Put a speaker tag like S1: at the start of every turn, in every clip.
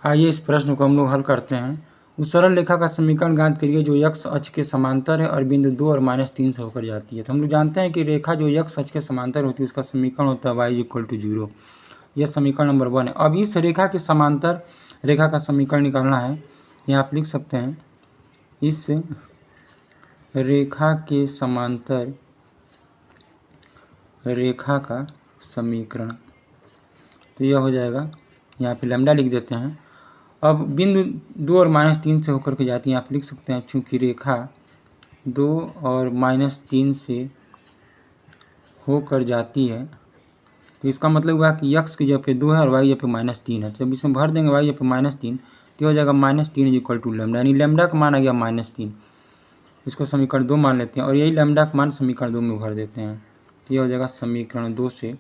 S1: आइए इस प्रश्न को हम लोग हल करते हैं। उस सरल रेखा का समीकरण ज्ञात करिए जो x अक्ष के समांतर है और बिंदु 2 और -3 से होकर जाती है। तो हम लोग जानते हैं कि रेखा जो x अक्ष के समांतर होती है उसका समीकरण होता है y = 0। यह समीकरण नंबर 1 है। अब इस रेखा के समांतर रेखा का समीकरण निकालना है। यहाँ आप लिख सकते हैं इस रेखा के समांतर रेखा का समीकरण। तो यह हो जाएगा, यहाँ पे लैम्डा लिख देते हैं। अब बिंदु 2 और -3 से होकर के जाती है। आप लिख सकते हैं चूँकि रेखा 2 और -3 से होकर जाती है तो इसका मतलब हुआ कि x की जगह पे 2 है और y जगह पे -3 है। जब इसमें भर देंगे y जगह पे -3 तो हो जाएगा -3 = लैम्डा, यानी लैम्डा का मान आ गया -3। इसको समीकरण 2 मान लेते हैं और यही लैम्डा का मान समीकरण 2 में भर देते हैं। तो यह हो जाएगा समीकरण 2 से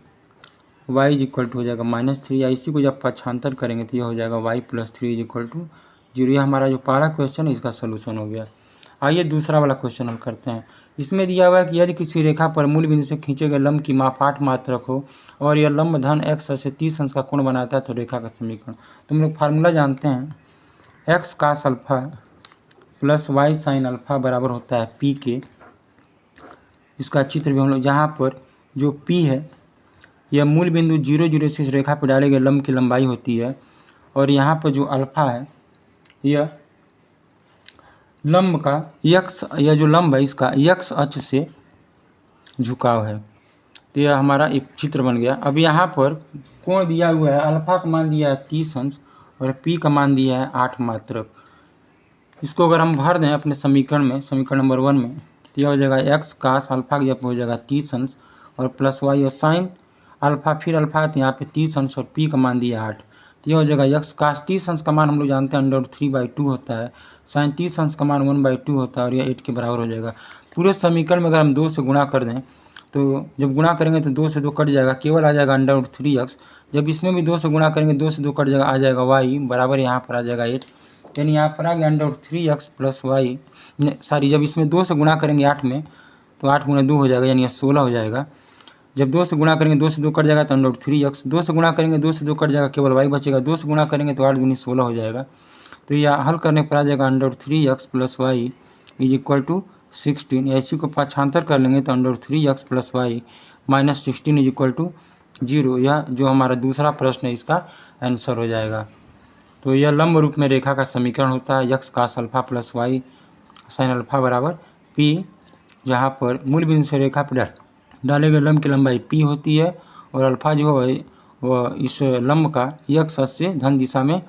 S1: y = हो जाएगा -3, या इसी को जब पक्षांतर करेंगे तो यह हो जाएगा y + 3 = 0। यह हमारा जो पहला क्वेश्चन है इसका सलूशन हो गया। आइए दूसरा वाला क्वेश्चन हम करते हैं। इसमें दिया हुआ है कि यदि किसी रेखा पर मूल बिंदु से खींचे गए लंब की माप 8 मात्रक हो और यह लंब धन x से 30 अंश का कोण बनाता है तो रेखा का समीकरण। तो हम लोग फार्मूला जानते हैं, x cos alpha plus y sin alpha बराबर होता है p के। इसका चित्र भी हम लोग, जहाँ पर जो p है यह मूल बिंदु 0, 0 से इस रेखा पर डाले गए लंब की लंबाई होती है और यहाँ पर जो अल्फा है यह लंब का x, यह जो लंब है इसका x अक्ष से झुकाव है। तो यह हमारा एक चित्र बन गया। अब यहाँ पर कोण दिया हुआ है, अल्फा का मान दिया है 30 अंश और p का मान दिया है 8 मात्रक। इसको अगर हम भर दें अपने समीकरण में, समीकरण नंबर 1 में, तो यह हो जाएगा x cos अल्फा की जगह हो जाएगा 30 अंश और प्लस y और साइन अल्फा, फिर अल्फा तो यहाँ पे 30 अंश और p का मान दिया 8। तो यह हो जाएगा x cos 30 अंश का मान हम लोग जानते हैं √3/2 होता है, साइन 30 अंश का मान 1/2 होता है और यह 8 के बराबर हो जाएगा। पूरे समीकरण में अगर हम 2 से गुणा कर दें तो जब गुणा करेंगे तो 2 से 2 कट जाएगा, केवल आ जाएगा √3x। जब इसमें भी 2 से गुणा करेंगे 2 से 2 कट जाएगा, आ जाएगा y बराबर यहाँ पर आ जाएगा 8। यानी यहाँ पर आ गया √3x प्लस y, सॉरी जब इसमें 2 से गुणा करेंगे 8 में तो 8 × 2 हो जाएगा, यानी 16 हो जाएगा। जब 2 से गुणा करेंगे 2 से 2 कट जाएगा तो √3x, 2 से गुणा करेंगे 2 से 2 कट जाएगा, केवल y बचेगा। 2 से गुणा करेंगे तो 8 × 16 हो जाएगा। तो यह हल करने पर आ जाएगा √3x प्लस y = 16। या इसी को पक्षांतर कर लेंगे तो √3x प्लस y -16 = 0। यह जो हमारा दूसरा प्रश्न है इसका आंसर हो जाएगा। तो यह लंब रूप में रेखा का समीकरण होता है x cos alpha plus y sin alpha बराबर p, जहाँ पर मूल बिंदु से रेखा पर डाले गए लंब की लंबाई p होती है और अल्फा जो है वह इस लंब का x अक्ष से धन दिशा में